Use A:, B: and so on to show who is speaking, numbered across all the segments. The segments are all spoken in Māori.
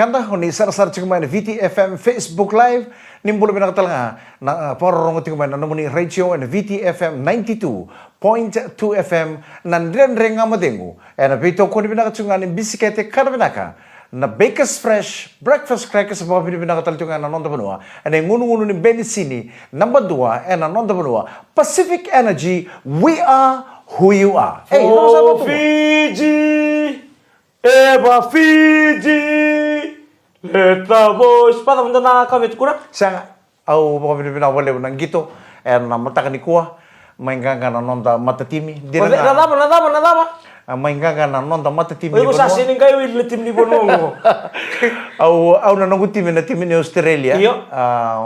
A: kanda honi sar cuman VTFM Facebook Live nimbul binakatalanga na porong cuman namuni radio and VTFM 92.2 FM nandren renga madengu and bito ko binakatsungan bisikete karbinaka na Bakers Fresh breakfast crackers mga binakataltungan na nonda banua and ngunu ni Benicini number 2 and nonda banua Pacific Energy we are who you are.
B: Hey, Fiji, Eva Fiji, Leta voice. Pada benda nak kami tu kurang?
A: Saya au mga binawale nang gito and namatakan ni kuha maingan na nonda matatimi.
B: Nadama.
A: Maingan na nonda matatimi.
B: Oye, kung sinin kayo yung tim ni Bono.
A: Au na nunggu tim ni Australia.
B: Iyo.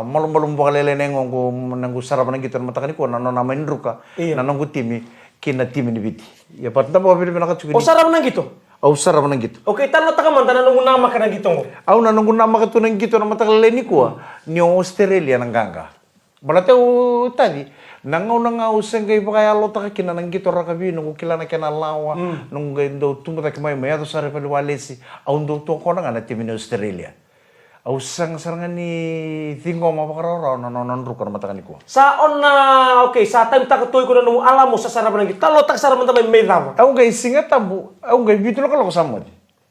A: Malum bakalele nanggu sarap nang gito namatakan ni kuha na nona indruka na nunggu tim kina tim ni biti. Ya patna mga binakatsugin.
B: O sarap nang gitu?
A: Au sarap nang gito.
B: Okay, tanong takaman tanan nung nama ka na gitu mo.
A: Au na nunggu nama ka tunang gito na matakalele ni kuha ni Australia nang ganga. Balate tadi nangau senggai pakai alota ka kina nang gito rakabi nunggu kilana kena lawa nunggu indo tumata kemai maya to sare pelu walesi au ndo to kona ngana tim ni Australia. Au sarangan ni tingo mapakarara non rukar matakan ko.
B: Sa on na okay, sa time ta katoy ko na nung alam mo sa sarap nang gitu. Talo tak sarap man may dama.
A: Au gay singa tabu, au gay bitu na kaloko samo.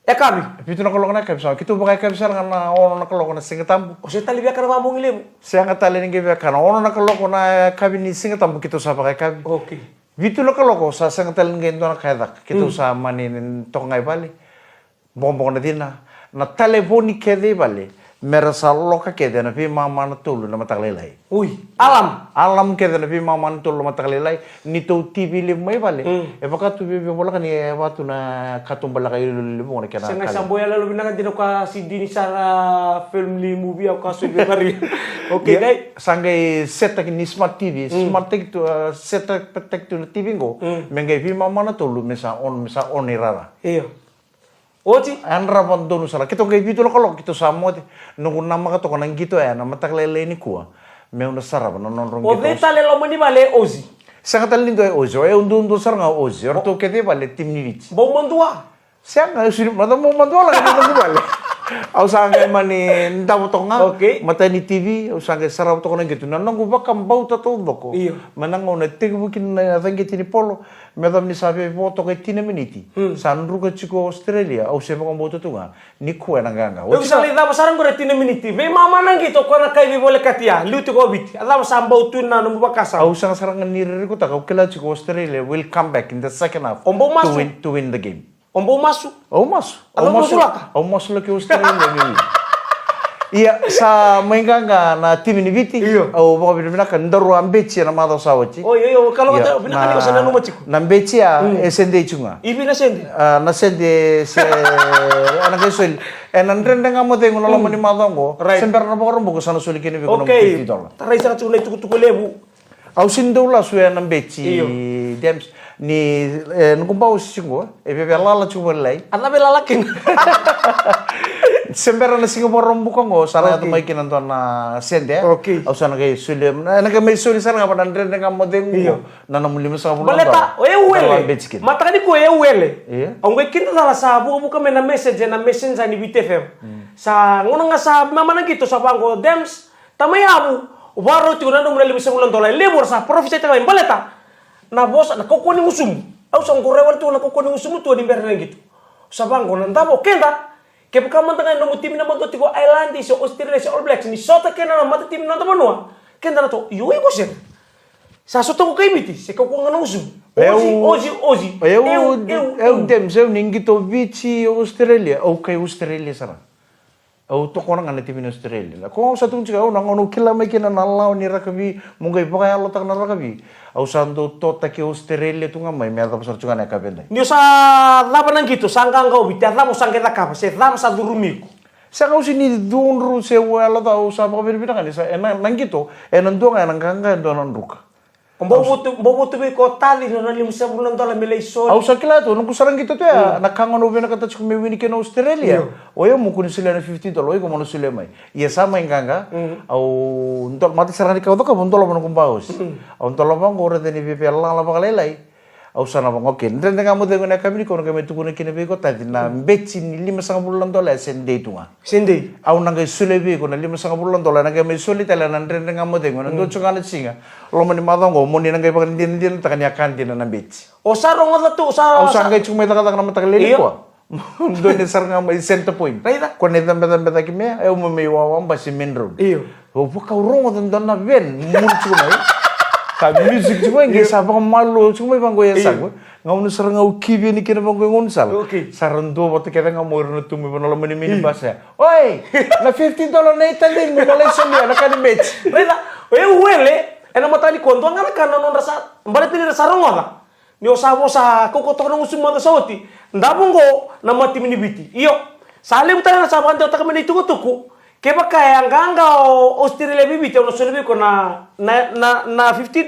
B: E kabi.
A: Bitu na kaloko na kabi sama. Kitu bakay kabi sarangan na ono na kaloko na singa tabu.
B: O siya talibya ka na mamong ilimo.
A: Siya nga tali ng gabi kana ono na kaloko na kabi ni singa tabu kitu sa bakay kabi.
B: Okay.
A: Bitu na kaloko sa singa tali ng na kayak kitu sa manin to ngay bali. Bombong na din na telefoni kede bali. Merasa loka kede na pi mama na tulu na matakalilay.
B: Uy, alam.
A: Alam kede na pi mama na tulu na matakalilay. Nito TV lim may bali. E baka tu bibi bola kan e watu na katumbala kayo lulubo na kana.
B: Sa samboy lalu binakan dino ka si Dini Sara film li movie ako kaso bari. Okay, dai.
A: Sangai setak ni smart TV, smart tek tu setak tek tu TV go. Mengai pi mama na tulu mesa on irara.
B: Iyo. Oji,
A: Andra pantonu sala. Kita gay bitu kalau kita samo ti. Nunggu nama ka to kanang gitu ya, nama taklele ni kuah. Meuna sarap non rong
B: o
A: gitu.
B: veta le lo mani vale ozi.
A: Sangat lindo ozi. Undu saranga ozi. Orto kete vale tim ni vich.
B: Bom mandua.
A: Siang sini mata mau mandua lagi nunggu vale. Au sangai mani ndaw to nga.
B: Okay.
A: Mata ni TV, au sangai sarap to kanang gitu. Nanangu bakam bau ta to bako.
B: Iyo.
A: Manango na tigu kin na thangi ni polo. Medam ni sabe foto kay tinameniti. Sanru ka chiko Australia au seba ko boto tunga. Ni ko na ganga.
B: O sa lida masarang ko retina miniti. Ve mama nang gitu ko na kay bole katia. Lutu ko bit. Adam sambau tun na no bakasa.
A: Au sang sarangan ni ko ta ko kila chiko Australia will come back in the second half
B: Ombo masu.
A: to win the game.
B: Ombo masu.
A: Au mas. Au mas laki Australia ni. Iya sa mainganga na tim ni viti. Au baka binabina kan ndaru ambechi na mado sawachi.
B: Oh iyo kalau kita binakani ko sa nanu machiko.
A: Nambechi ya SND chunga.
B: Ibi na sende.
A: Na sende se ana kesul enandren nga mo tengo na mani madongo. Semper na bokoro buko sana suli kini biko
B: Okay.
A: $50.
B: Taray sa katulay tuku lebu.
A: Au sindola suya nambechi dems ni nukumbau singo e bebe lala chubelai.
B: Ana belalakin.
A: Sembera na Singapore rombo kongo sana to may kinanto na sende.
B: Okay.
A: Au sana kay sulim na may suli sana nga padandren nga mo dengo na namulimo sa bulan.
B: Baleta, o wele. Matakani ko wele. Ang way kinta sala sa buka kami na message na messenger ni BTFM. Sa ngunang nga sa mama nang gito sa bangko dems tamayabu. Ubaro ti kunano mo na $5,000 labor sa profit sa tayo baleta. Na boss na kukunin usum. Au sa ngorewal to na kukunin usum to di berna gitu. Sa bangko nang tabo kenda. Kaya pagkamantangan na mo tim na magto tiko Islanders o Australia sa All Blacks ni sota kena na mata tim na tamanua. Kenda na to yuwi ko sir. Sa soto ko kay biti, se ko nga usum. Ozi.
A: Eu dem eu ningi to vici Australia. Au kay Australia sara. Au to kona nga tim ni Australia. Ko sa tung chika nang ono kila may kina nalaw ni rakabi mungay pa kaya lotak na rakabi. Au sando to taki Australia tu nga may merda pasar chunga na kabenda.
B: Ndio sa laban nang gitu, sangkang kau biti, atla mo sangketa kapa, se atla sa durumiko.
A: Sa kau sini dunru se wala tau sa pa berbeda kan sa nang gitu, nang nga nang ganga donan ruka.
B: Mbobo tu ko tali no $5,000 milay sol.
A: Au sa kila to nung kusarang gitu to ya, nakangon obe na kata chuk me wini ken Australia. Oyo mo kun sila na $50, oyo mo sila mai. Iya sama yang ganga. Au ntol mati sarang di kau to ka buntol mo nung baus. Au ntol mo ngore de ni BP lang la bakalelay. Au sana bang oke. Ndren ngamu dengo na kami ko kami tu kuna kine bego tadi na beci ni $5 sende itu nga.
B: Sende.
A: Au nanga sule bego na $5 nanga me suli tala na ndren ngamu dengo na ndo chunga na singa. Lo mani madongo moni nanga ibakan din takani akan din na beci.
B: O sarong nga tu sa
A: Au sanga chuma taka taka na matakaleli ko. Ndo ni saranga ma center point.
B: Raita.
A: Ko ne beta kime eu mo me wa basi main road.
B: Iyo.
A: O buka urongo dan na ben mun chuma. Sabi music cuma nggak sabang malu cuma bang gue sang ngau serang ngau kibi ni kena bang gue ngunsal sarando waktu kita ngau mau renut tumi penolak mini bahasa oi na $50 na itali mo mulai soli anak kan match
B: Rita wele ena mata ni konto ngana kana non rasa mbale tini rasa ronga ni osabo sa kokoto nang usuma na sauti ndabongo na mati mini biti iyo sale mutana sa bante otaka mini tuku keba kaya nganga o Australia bibite ono sole ko na $50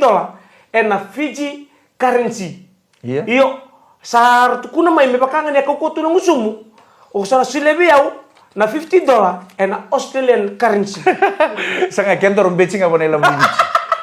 B: na Fiji currency.
A: Iya.
B: Iyo sar tukuna mai me bakanga ne ko tunu ngusumu. O sara silebi au na $50 na Australian currency.
A: sanga ken dorum beci ngapa nela mini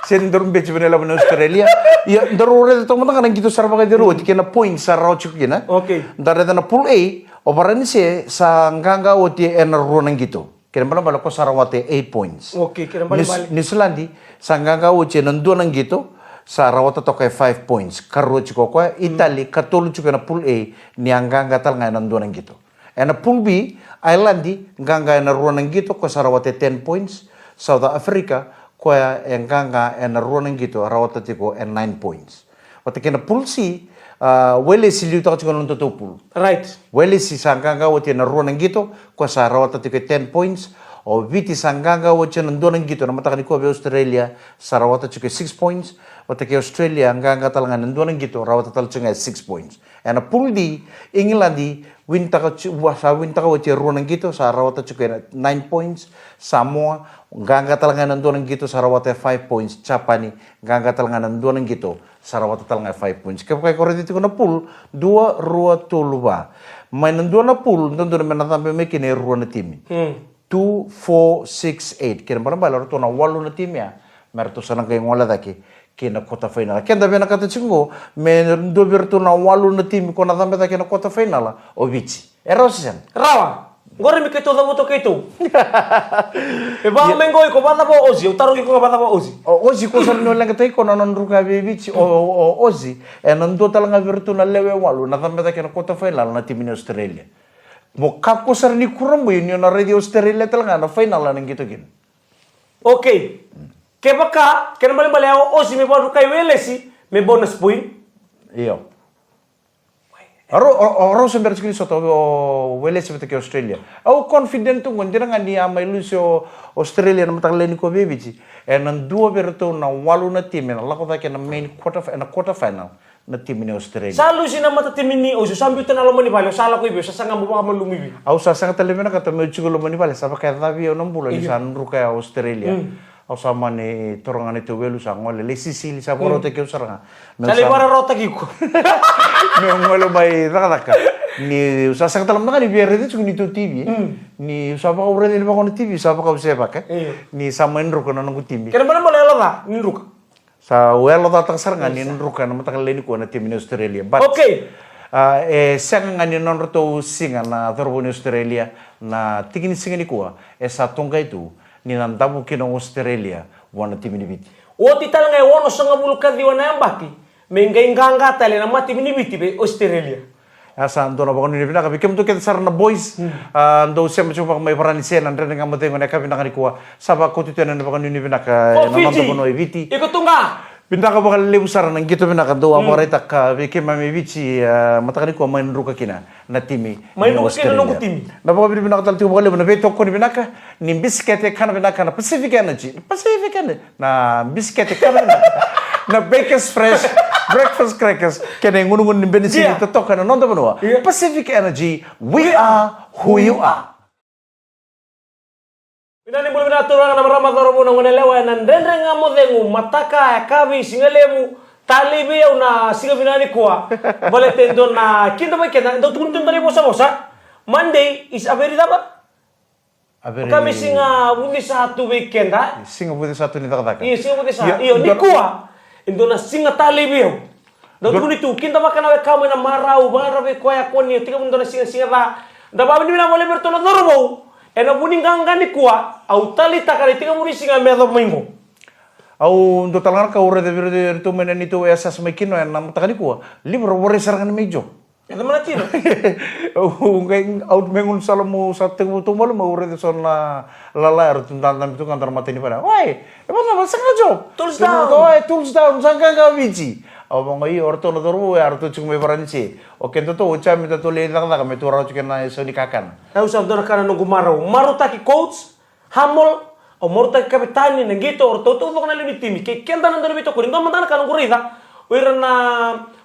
A: sen dorum beci nela mini Australia ya dorore to mata kan gitu sarba ka dero kena point sarau chukina.
B: Okay.
A: Dari dana pool A obarani se sa nganga oti en runang gitu. Kira bala ko sarawate 8 points.
B: Okay, kira balik.
A: New Zealand sanganga uche nandu nang gitu sarawata to kay 5 points. Karro chiko kwa Italy katolu chiko na pool A ni anganga tal nga nandu nang gitu. And pool B Ireland nganga na ruwa nang gitu ko sarawate 10 points. South Africa kwa nganga na ruwa nang gitu rawata tiko 9 points. Wata kina pool C Wales liu tak chiko nuntu pool.
B: Right.
A: Wales sanganga wote na ruwa nang gitu kwa sarawata tiko 10 points. O viti sanganga wote na nang gitu na matakani ko be Australia sarawata chiko 6 points. Wata ke Australia nganga talanga nang nang gitu rawata tal chiko 6 points. And a pool D England winta ka wote ruwa nang gitu sarawata chiko 9 points. Samoa nganga talanga nang nang gitu sarawata 5 points. Japani nganga talanga nang nang gitu sarawata talanga 5 points. Kaya ko rito ko na pool 2 ruwa tuluba. May nandoon na pool, nandoon na natampi may kiniruwa na team. 2, 4, 6, 8. Kaya parang balaro to na 8 na team ya. Meron to sanang kayong wala daki. Kaya na quarter final. Kaya dabi na katachungo, may nandoon to na 8 na team ko natampi daki na quarter final. O bichi. Eros yan.
B: Rawa. Gore mi kito da moto kito. E ba mengo ko bata po ozi, utaro ko bata po ozi.
A: O ozi ko sa nyo lang katay ko na nandruka bibichi. O ozi. E nandoon talaga virtu na lewe 8. Natampi daki na quarter final na team ni Australia. Mo kako sar ni kurang mo yun na radio Australia talaga na final na gitu gin.
B: Okay. Kebaka, kena balik ozi me baru kay welesi, me bonus point.
A: Iyo. Aro sumber sekali soto wele seperti ke Australia. Aku confident tuh ngonjera ngani amai lucio Australia na matakalen ko bebici. Nan dua berto na walu na tim na lako ta na main quarter final na tim ni Australia.
B: Salu sina mata tim ni ozo sambil tan alo mani bale sala ko ibe sa sanga mo ka malumibi.
A: Au sa sanga talemena kata me chugo lo mani bale sa ka tabi o nambulo ni san ruka Australia. Au sama ni torongan itu welu sa ngole le Sicily sa poro te ke usaranga.
B: Sali para rota giko.
A: Me ngolo bai rakaka. Ni usa sang talam na ni biar itu ni tu TV. Ni usa pa ko ni ba ko TV sa pa ko sepa ka. Ni sa main ruka na ngu TV.
B: Kena mana boleh lo da ni ruka.
A: Sa welo da tak saranga ni ruka na matakal ni ko na tim ni Australia. But
B: Okay.
A: Sang nga ni non roto singa na torbo ni Australia na tigini singa ni ko sa tonga itu ni nandabu kino Australia wana tim ni biti.
B: O tital ngai wono sanga bulu kadi wana ambaki. Mengai nganga tale na mati ni biti be Australia.
A: Asa ando na bakon ni binaka bikem to ket sarna boys ando sem chupa may parani sen andre nga mate ngone ka binaka ni ko saba ko titen na bakon ni binaka na nanto kono eviti.
B: Iko tunga.
A: Binaka bakal lebu sarna ngito binaka do amoreta ka bikem mami bici matakani ko main ruka kina na timi.
B: Main ruka kina no timi.
A: Na bakal binaka tal tubo lebu na beto ko ni binaka ni biskete kana binaka na Pacific Energy na biskete kana na Baker's Fresh breakfast crackers kaya ngunungun ni benisini totokan na nonton mo Pacific Energy, we are who you are.
B: Pinani bulu binaturangan na maramat na rumo ng ngonelewa nan renre nga mo dengu mataka kabi singalemu talibi na singa binani kuwa baletendo na kinda ba kena do tuntun tani bosa Monday is a very dapat. Kami singa budi satu weekend
A: Singa budi satu ni takataka.
B: Iya singa budi satu. Iyo ni kuwa indo na singa talibi Datu itu kinta makan awe kamu na marau bara be koya koni tika mundo na singa da ba ni na mole bertono dorbo ena buning gangani kuwa au tali takari tika muri singa medo mingo
A: au ndo talangar ka ure de to menen itu esas mekino en nam takani kuwa libro wore sarangan mejo
B: ena mana tino
A: ngai out mengun salamu sate to mole ma ure de son la lar tundan itu kantor mateni pada oi emang sengaja
B: tools down
A: tools down sangka ka bici abang ngai orto no doru ya orto cuma beranci oke to uca minta to le lang lang metu rau cikena so nikakan
B: au sabdona kana no gumaro maru taki coach hamol o morta kapitani na gito orto to na le mitimi ke kenda na do bito ko ndo mandana kana gurida wirna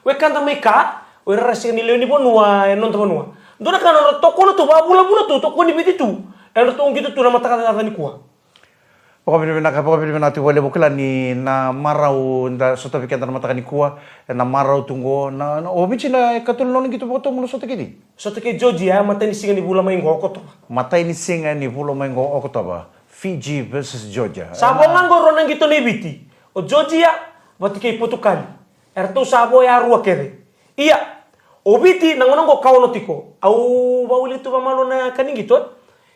B: we kanta meka wirra sini le ni bonua non to bonua ndo na kana to kono to babula bula to ko ni bitu ero to ngito to na mataka na ni kuwa
A: Pokoknya tu boleh bukan ni na marau nda sota pikan tanah mata kuah na marau tunggu na obici na katul non gitu potong mulu sota kini.
B: Sota ke Georgia mata ni singa ni bula main gokoto.
A: Mata ini singa ni bula main gokoto ba. Fiji versus Georgia.
B: Sabo nganggo ronan gitu ni biti. O Georgia bati ke Portugal. Erto sabo ya rua kere. Iya. Obiti nangonongo kauno tiko. Au bauli tu mamalo na kaning gitu.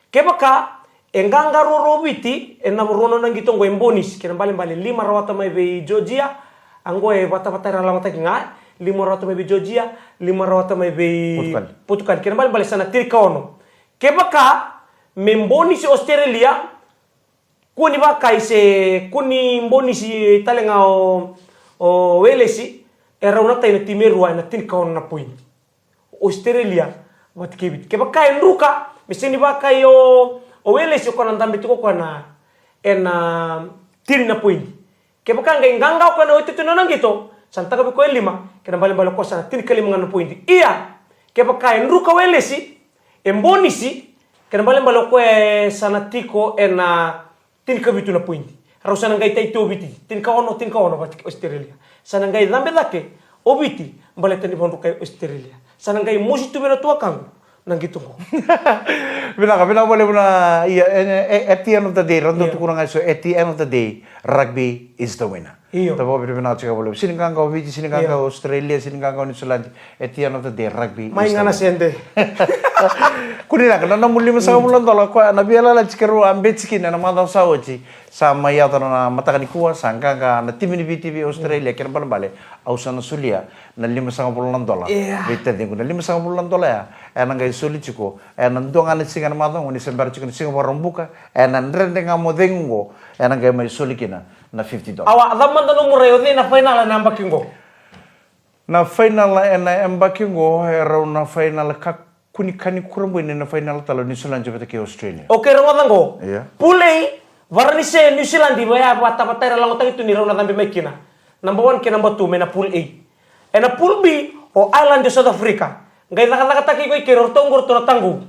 B: Kebaka engangaro robiti ena rono nang gitu ngo embonis kena bali 5 rawata mai be Georgia anggo e bata rala mata kinga 5 rawata mai be Georgia 5 rawata mai be Portugal kena bali sana tirka ono kebaka membonis Australia kuni baka ise kuni mbonis talenga o welesi era una taina timerua na tirka ono na point Australia wat kebit kebaka enruka mesini baka yo o wele si ko nandambi ko na ena tiri na puini ke bakanga inganga ko na otitu na ngito santa ka ko lima ke na bale ko sana tiri kalima ngana puini iya ke bakanga nruka wele si emboni si ke na bale ko sana tiko ena tiri ka bitu na puini rausa na ngai tai to biti tiri ka ono bat Australia sana ngai lambe lake obiti bale tani bondu kai Australia sana ngai musi tu bena tua kang nang gitu ko.
A: Bilang boleh buna at the end of the day rondo tu kurang so at the end of the day rugby is the winner.
B: Iyo.
A: Tapi bilang cakap boleh sini kan kau Fiji sini kan kau Australia sini kan kau New Zealand at the end of the day rugby.
B: Main ngana sende.
A: Kuni nak na muli masa bulan dolar ko na biala la cikeru ambetski na mada sawoji sama ya na mata kan kuwa sangka ka na tim ni BTV Australia kena bale ausana sulia na 5 bulan dolar. Beta dingu na 5 bulan dolar ena ngai suli ciko ena ndonga ni singa mada ngoni sembar ciko ni singa borombuka ena ndrende ngamo dengo ena ngai mai suli kina na $50.
B: Awa zaman no mureo ni na final na ambakingo.
A: Na final ena ambakingo era na final ka kuni kani kurang ini na final talo New Zealand jabata ke Australia.
B: Oke rongotango.
A: Iya.
B: Pulei varnise New Zealand di baya bata lango tangi tu ni rona tambe mekina. Number 1 ke number 2 mena pool A. Ena pool B o island de South Africa. Ngai nakata ki ko ikero tongor to tangu.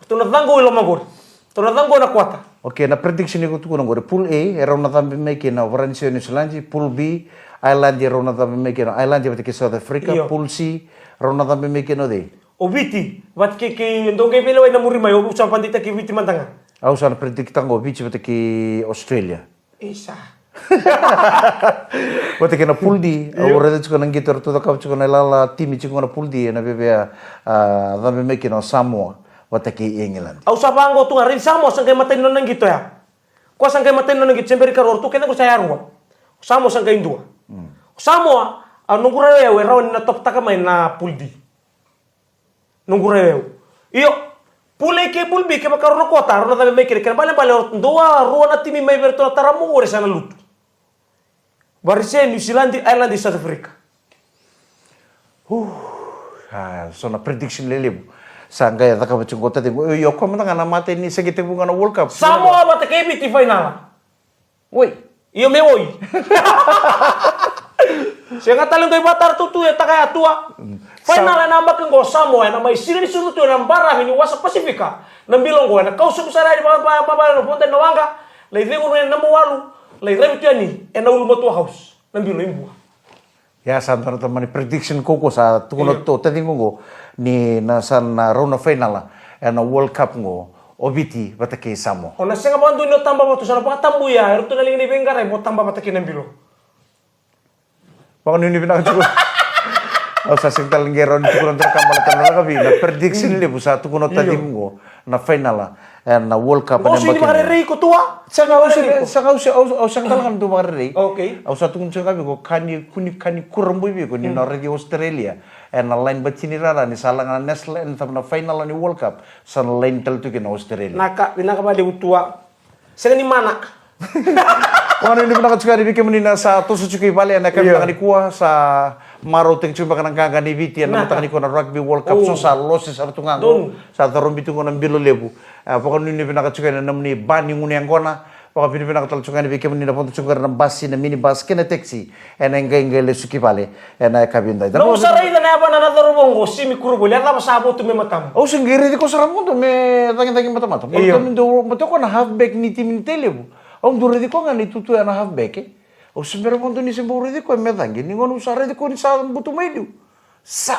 B: To na tangu ilo magor. To na tangu na kuata.
A: Oke, na prediction ko tuko ngore pool A era na tambe mekina varnise New Zealand, pool B island di rona tambe mekina island jabata ke South Africa, pool C rona tambe mekina de.
B: Obiti, wat ke ndonge pele na muri mai obu pandita ki viti mantanga.
A: Au sana predikta ngo bici bata ki Australia.
B: Isa.
A: Bata ke na puldi, au rede chuko nang gitar tu takap chuko na lala timi chuko na puldi na bebe dhambe meki na Samoa bata ki England.
B: Au sabango tu ngari Samoa sangkai maten nang gitu ya. Ko sangkai maten nang gitu semberi karor tu kena ko sayarwa. Samoa sangkai indua. Samoa nungura ya we rawan na top taka mai na puldi. Nungureu. Iyo, pule ke bulbi ke makarono kota, rono tabe mekere kan bale doa ruana timi mai berto taramu ore sana lutu. Barise New Zealand, Ireland, South Africa.
A: So na prediction lele. Sangga ya taka bacung kota de yo ko mata kana mate ni segite bunga na World Cup.
B: Samoa bata ke biti final.
A: Woi,
B: iyo me woi. Siya talong kay batar tutu ya takaya tua. Final na nambak ngo Samoa na may sila ni sunuto na bara ni wasa Pasifika. Nambilong ko na kauso ko sa rai no ponte na wanga. Lay dengo na namuwalu. Lay rebi ni na ulu matua house. Nambilo imbu.
A: Ya santar teman prediction koko sa tukuno to tadi ngo ni na san na round final na World Cup ngo obiti batake Samoa.
B: Ona senga bandu no tamba batu sana pa tambu ya. Erto na lingi ni bengara mo tamba batake nambilo.
A: Pakon ini pinaka cukup. Au sa sintal ngeron cukup terkam malatan kabi na prediction lebu sa tukuno tadim go na final na World Cup
B: Oh, sini makarere ko tuwa.
A: sa kan tu makarere.
B: Okay.
A: Au sa tukun kabi go kani kurang boy ko ni Norway Australia na line batini rara ni salangan national anthem na final ni World Cup sa line tel tu Australia.
B: Pinaka ba de utua. Sa ni mana?
A: Ano hindi mo nakatsuka di bikin na sa to sa tsuki bali na kami kuha sa maroting tsuba ka ng kagani biti na matangani ko na Rugby World Cup so sa losses sa tungango sa tarong bitu ko ng bilo lebu pokon hindi pinakatsuka na namni bani nguni ang kona pokon hindi pinakatalsuka ni bikin na punto tsuka ng basi na minibus kina taxi and ngay le suki bali na kabinda
B: No saray na ba na natarubong si mikuro buli ala masabo to me matam.
A: Oh singgiri di ko saram ko to me tangin mata-mata pokon do mato ko na halfback ni timin telebu Om duri di ko nga ni tutu na halfback eh. O sembero mo ni semburo di ko medangi ni ngono sare di ko ni sa butu medu. Sa.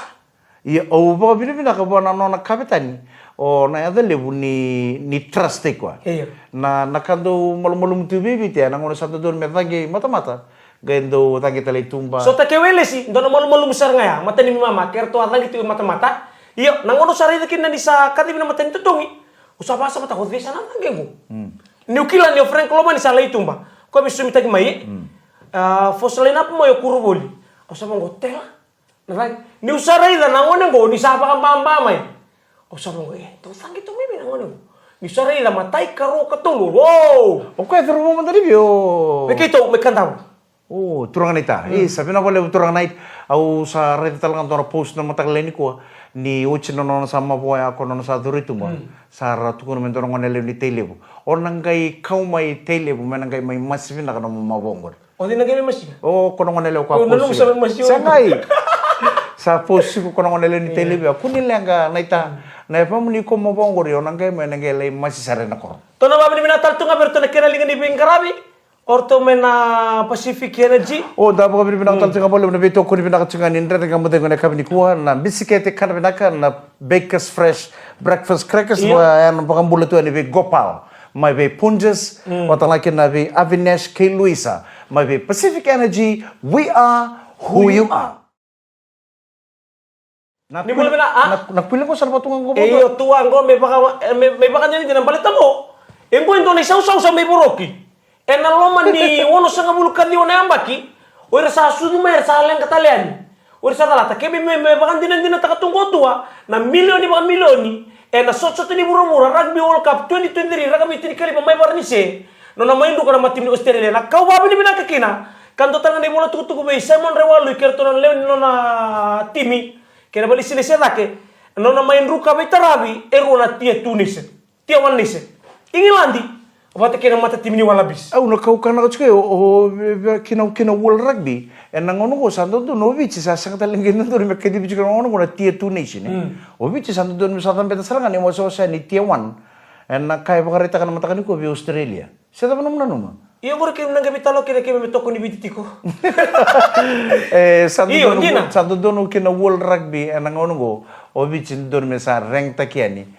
A: Ya o ba bini ka ba na na kapitani. O na ada lebu ni trust ko. Na nakando malum tu bibi te na ngono sa don medangi mata-mata. Gendo tangi tali tumba.
B: So ta kewele si dono malum sar nga ya mata ni mama kerto ada gitu mata-mata. Iyo na ngono sare di kin na ni sa kati na mata ni tutungi. Usaba sa mata ko visa na ngego. Niukila ni Frank Loma ni salai tumba. Ko bisu mitagi mai. Fosalin apa mo yo kuruboli. O sa mongo tela. Narai. Ni usarai da nangone go ni sapa kan pamba mai. O sa mongo to sangi to mimi nangone. Ni usarai da matai karo katulu. Wow.
A: O kaya turu mo mandari bio.
B: Bekito me kantau.
A: Oh, turang nita. Sabi na ko lebu turang night. Au sa red talagang to na post na matagleni ko. Ni uchi no sama po ako no sa duritu mo. Sa ratu ko naman turang nele ni telebu. O nanggay kau may telebu mananggay may masipin na kanang mabongor.
B: O di nagay masih.
A: O kono nele ko
B: O nalung sa masih.
A: Sangay. Sa post ko kono nele ni telebu. Kunila nga naita. Na pa mo ni ko mabongor yo nanggay may nanggay lay masisare na ko.
B: To na ba ni minatal tunga pero to na kinalingan ni Bengkarabi. Orto mena Pacific Energy.
A: Oh, dapat kami pinaktal sa kabalo na bito ko ni pinakatsunga ni Indra nga mo na kami ni kuha na bisikete kan pinaka na Baker's Fresh breakfast crackers mo yan pakambulo to ni Gopal. May be Punjas, watang laki na be Avinash kay Luisa. May be Pacific Energy, we are who you are. Nagpila ko sa patungan ko.
B: Iyo tuang ko may baka niya din ang balita mo. Embo ito na isaw sa may buroki. Na loman ni wono sa ngabulukan ni ona ambaki ora sa sudu mer sa lang katalian ora sa talata kebe me bakan dinan takatungko tua na milioni bakan milioni na sotso ni mura Rugby World Cup 2023 ragami tini kali pamay barnise no na maindu kana matim ni Australia na kau babi ni binakakina kanto tangan ni bola tutu ko be Simon Rewalu kerto na leon no na timi kena bali sile sedake no na main ruka be tarabi na tia Tunis tia wanise Ingilandi Wata kena mata tim ni walabis.
A: Au na kau kana kau o kina World Rugby. Na ngono ko santo do no bici sa sang talingin do me kedi bici ngono ko na tier 2 nation. O bici santo do sa tan beta serangan ni mo so sa ni tier 1. Na kai pakarita kana mata kani ko bi Australia. Sa ta manum nanu.
B: Iyo ko kena nang gabitalo kena me toko ni bitiko.
A: Santo do no kina World Rugby na ngono ko o bici do me sa rank takiani.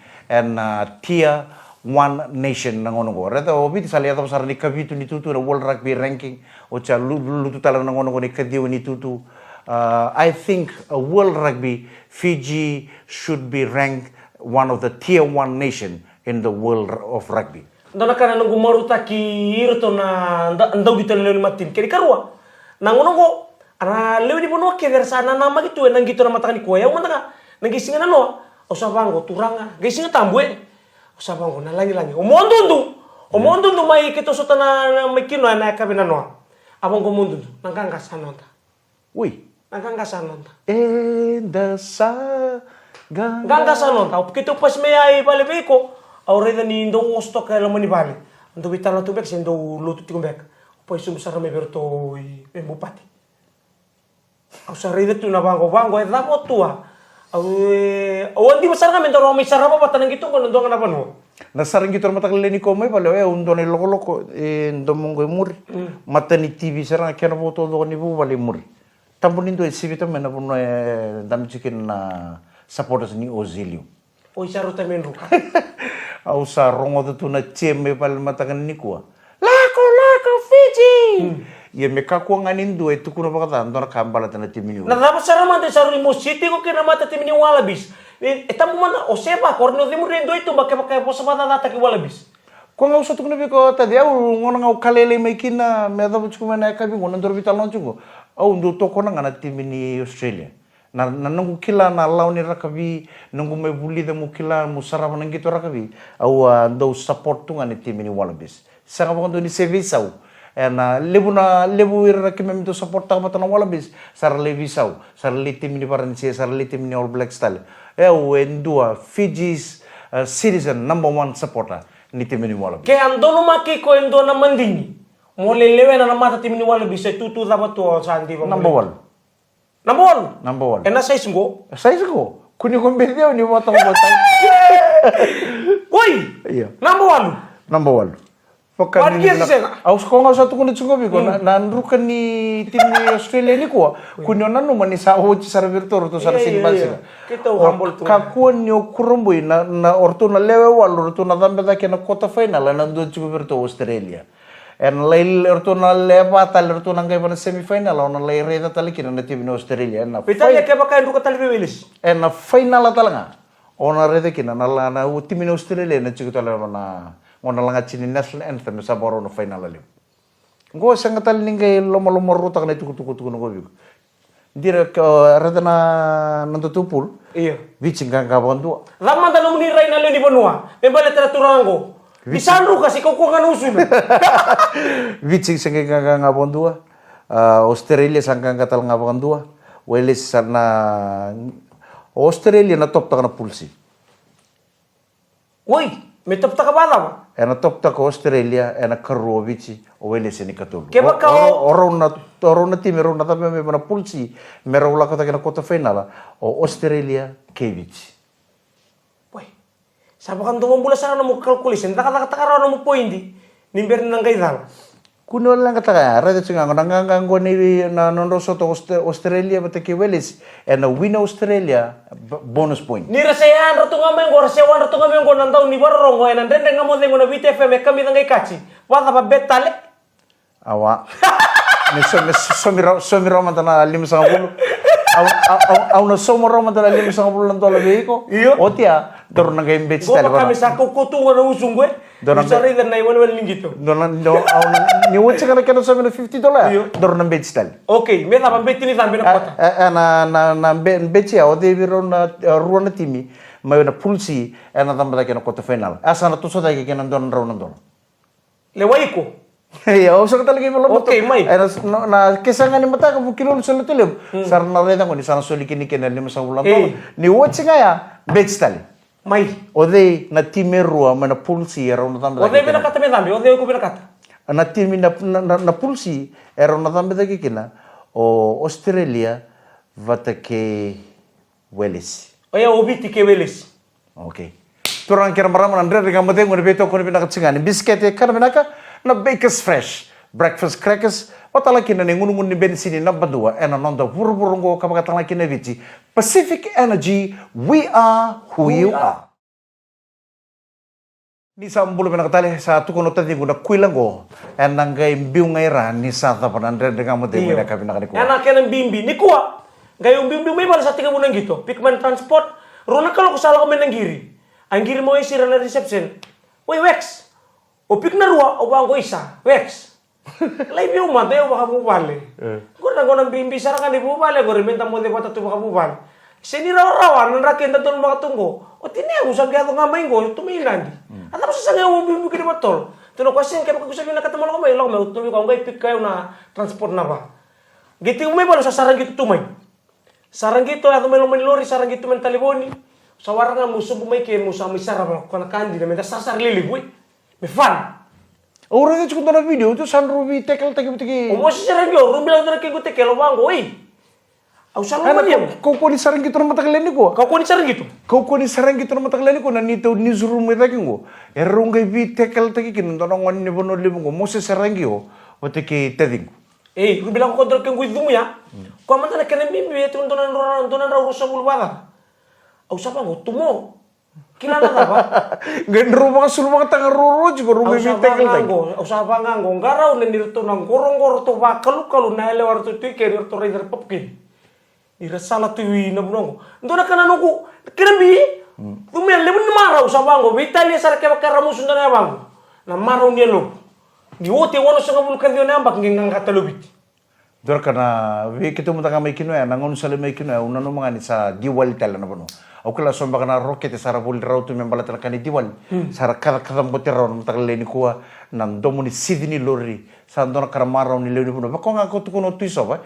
A: Tier One Nation nangono ko. Reta obi salia to sar ni kabitu ni tutu na World Rugby ranking o cha lutu tala nangono ko ni kadiu ni tutu. I think World Rugby Fiji should be ranked one of the tier 1 nation in the world of rugby.
B: Ndona kana nungu maruta ki irto na ndau gitu leoni matin. Kiri karua. Nangono ko ana leoni bono ke versana nama gitu nang gitu na matani ko ya umanta nang gisinga no. O sabango turanga. Gisinga tambue. Sabang ko na langi-langi. Umondundu may kito sa na may kino na kabinano. Abang ko mundundu. Nangkangasanon ta.
A: Uy.
B: Nangkangasanon ta.
A: Ganggasanon
B: ta. Kito pas may ay palipi ko. Aureda ni indo gusto kaya laman ni bali. Ando bitala tubek sa indo luto tikumbek. Upoy sumusara may berto bupati. Au sa rida tu na bangko. Dapat tua. Di besar kami toro may sarap pa tanang gitu kan ndong apa no.
A: Nasarang gitu matakleni ko may pala undo ni loko ndomong muri. Mata ni TV sarang kena foto do ni bu bali muri. Tampun indo sibita mena puno dam chicken na supporters ni Ozilio.
B: O isaru tamen ruka.
A: Au sa rongo tu na cheme pal matakan ni ko. Lako Fiji. ia mekaku nganin dua itu kuna bakata antara kambala tana timini.
B: Na dapat sarama de saru Imo City ko kina mata timini Wallabies. Etamu mana o seba korno timur do itu bake posa bata data ki Wallabies.
A: Ko ngau satu kuna biko tadi au ngona ngau kalele mai kina me da bucu mana kabi ngona ndor vital lonchungo. Au ndu to kona ngana timini Australia. Na nungu kila na launi rakabi nungu me buli da mukila musarama nangito rakabi. Au ndo support tu ngani timini Wallabies. Sanga bakon ni sevisau. Lebu ira kimemito support ta mata na Wallabies. Sar levisau. Sar litim ni paransi sar litim ni All Black style. Endua Fiji's citizen #1 supporter ni timini Wallabies.
B: Ke andono maki ko endo na mandini. Mole lewe na mata timini Wallabies se tutu dapat to santi ba.
A: Number one.
B: Ena size ngo.
A: Size ko. Kuni kombedeo ni mata mata.
B: Woi.
A: Iya.
B: Number one.
A: Pakan
B: ni na.
A: Aus ko nga satu kuno tsungo biko na nrukan ni tim ni Australia ni ko. Kuno nanu mani sa hoci sar virtor to sar sinbasina.
B: Kita humble tu.
A: Kakuan ni kurumbu na orto na lewe wal orto na dambe da kena kota final na ndo tsungo virto Australia. En lail orto na leva tal orto na ngai bana semifinal ona lai reda tal kina na tim ni Australia na.
B: Italia ke baka ndu katal wilis.
A: En na final talanga. Ona reda kina na la na tim ni Australia na tsugo tal na ngona langa chini national anthem sa boro no final alim. Ngo sangatal ningay lomo ruta kana tuku no gobi. Dira ka radana nantutupul.
B: Iya.
A: Bicing ka bondu.
B: Lama tanong ni Ray na ni Bonua. Membala teraturango. Bisanru kasi ko nga nusun.
A: Bicing sangay ka bondu. Australia sangkang katal nga bondu. Wales sana Australia na top ta kana pulsi.
B: Woi, may top ta ka bala.
A: Ena top ta ko Australia ena karro vici o wele seni katulu.
B: Keba kao
A: orang na tim oro na tabe me bana pulsi mera ula kata kena kota final o Australia kevici.
B: Woi. Sabo kan tumo bula sana mo calculation taka karo mo pointi. Nimber nang kaidal.
A: Kuno lang kata kaya rada tsinga ngang ni na nondo soto Australia bata ke Wales ena win Australia bonus point.
B: Ni rasayan ratu ngamen go rasayan ratu ngamen go nandau ni barong go enan dende ngamo dengo na VTFM kami nang kachi. Wala ba betale?
A: Awa. Ni somiro mantana 550. Au no somoro mantana 550 dolar beko. Otia dorong nang game bet style.
B: Go kami sa kukutungo na usung gue. Bisa rin na iwan gitu.
A: Ni wotse kana kena $50. Dorong nang bet style.
B: Okay, me la bet ni sampai na kota.
A: Na bet ya ode biro na ruana timi. May na pulsi na tambata kena kota final. Asa na tuso dai kena don raw.
B: Lewai ko.
A: Ya, usah kata lagi belum.
B: Okay, mai.
A: Na kesangan ni mata ka bukilo solo tulib. Sar na reda ko ni sana soli kini kena 5 bulan to. Ni wotse ya bet style.
B: Mai.
A: Ode na time rua mana pulsi era na tambata.
B: Ode bina kata me dambi, ode ko bina kata.
A: Na time na pulsi era na tambata kina o Australia vata ke Wales.
B: Oya obiti ke Wales.
A: Okay. Turang kira marama andre dengan mate ngone beto ko bina katsingani biscuit e kana bina ka na Baker's Fresh breakfast crackers watala kina ne ngunu ni bensini na badua ena nonda burburungo kabakatala kina vici Pacific Energy, we are who you are. Ni sa mbulu bina katali sa tukono tadi guna kuilango enang gay biungay ran ni sa tapan andre dengan mate ngone kabina kaniko.
B: Enak kena bimbi ni kuwa. Gayong bimbi may bala sa tiga munang gitu. Pikman transport. Rona kalau kusala ko menanggiri. Anggiri mo isi na reception. Woi Wex. O pik na ruwa o bang ko isa. Wex. Lai biu mate o baka bubale. Guna nang bimbi sarangan di bubale ko rementa mo de bata tu baka bubale. Sini rawan rakin tatun baka tunggo. O tini ako sa gato ngamay ko tumilan. At ako sa nga mo bimbi kini batol. Tuno kasi kaya pagkusabi na katamo ko may utumi ko ngay pik kayo na transport na ba. Gitu may balo sa sarang gitu tumay. Sarang gitu ato may lori sarang gitu men taliboni. Sa warang musuh may kaya musa may sarap ko na kandi na may sasar liliboy. May fun.
A: Orang itu cukup video itu Sanrubi tekel teki.
B: O mo si sarang yo rumbilang na kay ko tekel wango eh. Au salam man yam.
A: Kau ni sarang gitu na matakaleni ko.
B: Kau ni sarang gitu.
A: Kau ni sarang gitu na matakaleni ko na nito newsroom ita kingo. Erungay bi tekel teki kin tonong ni bono libo ko mo si sarang yo o teki teding.
B: Eh, rumbilang ko kontrol kang guidum ya. Ko man na kenen bimbi itu donan raw sa bulwala. Au sapa ngo tumo. Kilala ta ba?
A: Gendro mga sulmang tanga ruro juga rumi
B: Usah
A: mitek lagi.
B: usah banganggo. Garau na nirto nang gorong-goro to ba kalu na ele warto tu ke nirto raider popkin. Ira sala tu na bunong. Ndo na kana nuku. Kinabi. Tumel lebun marau usah bango. Italia sar ke bakara musun na bango. Na marau ni lo. Di wote wono sanga bul kan na ambak ngengang katalubit.
A: Dor kana we kitu mutaka mai kino ya nangon sale mai kino ya unano mangani sa diwali tala na bono. Aku kala somba kana roket sara bul rautu membala tala kani diwali. Sara kada kada mbote raun mutaka leni kuwa nan domuni Sydney lori. Sa ndona kara marau ni leni bono. Bako nga ko tukono tuiso ba.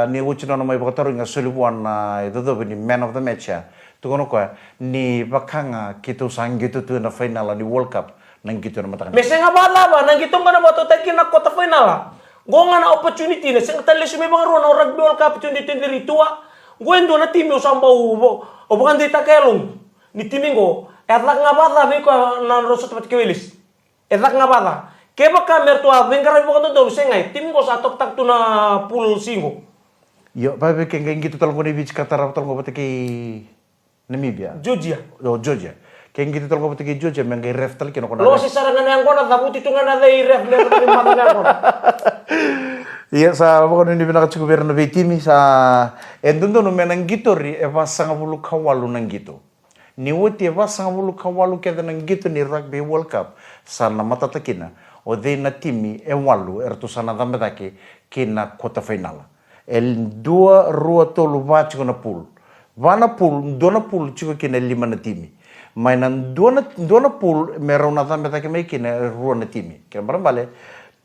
A: Ni wuchino na mai bakataru nga solubuan na idodo ni man of the match ya. Tukono ko ni bakanga kitu sangitu tu na final ni World Cup nang gitu na matakan.
B: Mese nga bala ba nang gitong kana bato takin na kota final. Gonga na opportunity na sing tali sumi bang ron rugby World Cup 2023 tua. Gwendo na timi usamba ubo. O bukan di takelung. Ni timingo etlak nga bata be ko na roso tepat kewilis. Etlak nga bata. Keba kamer tua bengkara bukan do sengai timingo sa top tak tu na pool singo.
A: Yo, babe kenga gitu tolong ko ni beach katara tolong ko patiki Namibia.
B: Georgia.
A: Oh, Georgia. Kayak gitu tolong ko patiki Georgia mengai ref tal kino ko na.
B: Lo si sarangan yang kona tabuti tu nga na dai ref le mata nga kona.
A: Iya sa pokoknya ini pinaka cukup biar nabi timi sa endondo no menang gitu ri eva sanga bulu kawalu nang gitu. Ni woti eva sanga bulu kawalu keda nang gitu ni rugby World Cup sa na mata takina. O de na timi e walu ertu sana dambe dake kina kota final. El dua rua tolu baci kona pool. Vana pool, dona pool cukup kina lima na timi. Mainan dona pool merau na dambe dake mai kina rua na timi. Kina barang bale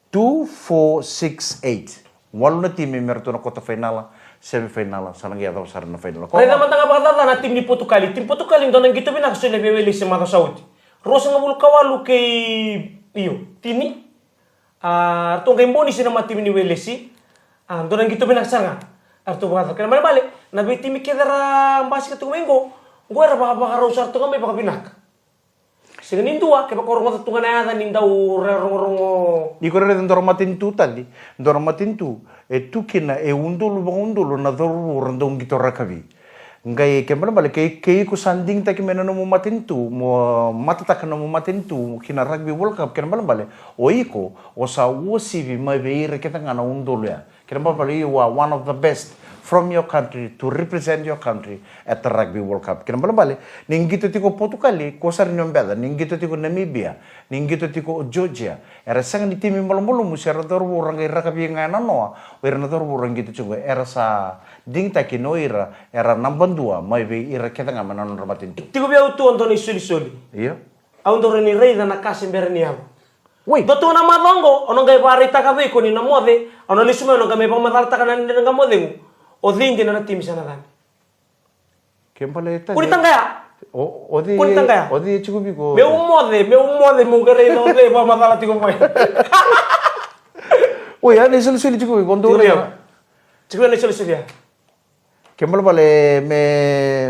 A: 2, 4, 6, 8. Walu na timi merto na kota final, semifinal, sana gaya tau sar na final.
B: Kaya naman tanga bakata na tim ni Portugal. Tim Portugal ndo nang gitu binak sule beweli sa mata Saudi. Rosa nga bulu kawalu kay iyo. Tini. Arto nga imboni sina tim ni Welesi. Ndo nang gitu binak sanga. Arto bakata kaya naman balik. Nabi timi kedara basket tumengo. Gua era baka rosa arto nga may baka binak. Sige nindua, kaya baka orong tungan na yata nindaw rongo.
A: Iko rere ndoro matintu tadi, ndoro matintu e tukina e undulu bang undulu na doru randong gitu rakabi. Ngai kembali balik kay ko sanding taki menano mo matintu mo matata kana mo matintu kina rugby World Cup kembali balik. O iko o sa wosivi mai beire kita ngana undulu ya. Kembali balik one of the best from your country to represent your country at the Rugby World Cup. Kina balik, ninggito tiko Portugal, kosar nyombeda, ninggito tiko Namibia, ninggito tiko Georgia. Era sang ni timi malu-malu musera dor orang ira kapi ngana noa, ira dor orang gitu juga. Era sa ding taki no ira, era namban dua, mai be ira kita ngama nanon ramatin tu.
B: Tiko biya utu Antoni soli.
A: Iya.
B: Aundoro ni rei na kasi berni ako.
A: Wait.
B: Doto na madongo, ono gay parita ka ko ni namode, ono ni sume ono gamay pamatalta ka na nga modeng. O hindi na tim sana dan.
A: Kembali tadi.
B: Kunitan kaya?
A: Odi.
B: Kunitan kaya?
A: Odi cukup bigo.
B: Me umode mungkere no de pa matala tiko mai.
A: Oh ya, ni suli cukup bigo. Kondo
B: ya. Cukup ni suli ya.
A: Kembali balik me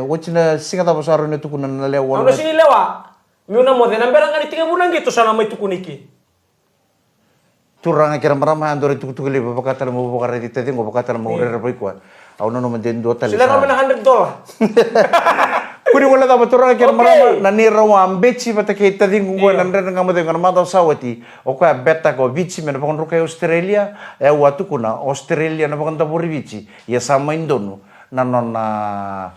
A: wacina singata besar ni tu kunan lewa.
B: Ano sini lewa? Me una mode nambera ngani tiga bulan gitu sana mai tukuniki.
A: Turang kira marama andore tuk tuk liba bakata mo bakara di tete ngo bakata mo ore rai kwa au no manden do tali
B: sila kami na $100
A: kuri wala da turang kira marama na ni rawa ambechi batake tadi ngo nandre nga mo de ngana mata sawati o kwa beta ko bichi me bakon rukai Australia e watu kuna Australia na bakon da bori bichi ya sama indonu na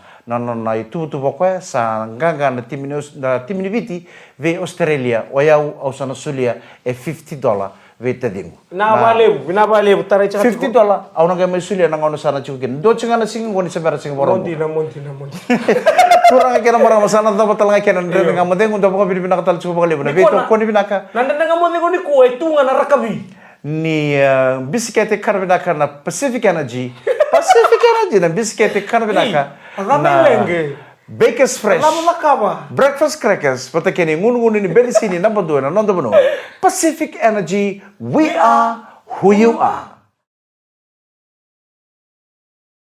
A: itu tu pokoknya sa nganga na timini viti ve Australia o ya au sana sulia e $50 vete dingo.
B: Na balebu tarai cakap
A: $50 au na gamay sulia na ngono sana chukin. Do chinga na singing ngoni sabara sing borong.
B: Monti.
A: Turang kena marama sana dapat talanga kena ndre nga modeng unda baka binibina katal chuko baka lebu na beto ko ni binaka.
B: Nanda nga modeng ni ko itu nga narakabi.
A: Ni bisiklete karbinaka na Pacific Energy na bisiklete karbinaka.
B: Lenge.
A: Bakers Fresh. Breakfast crackers. Pata kini ngun ini beli sini number 2 na nondo Pacific Energy. We are who you are.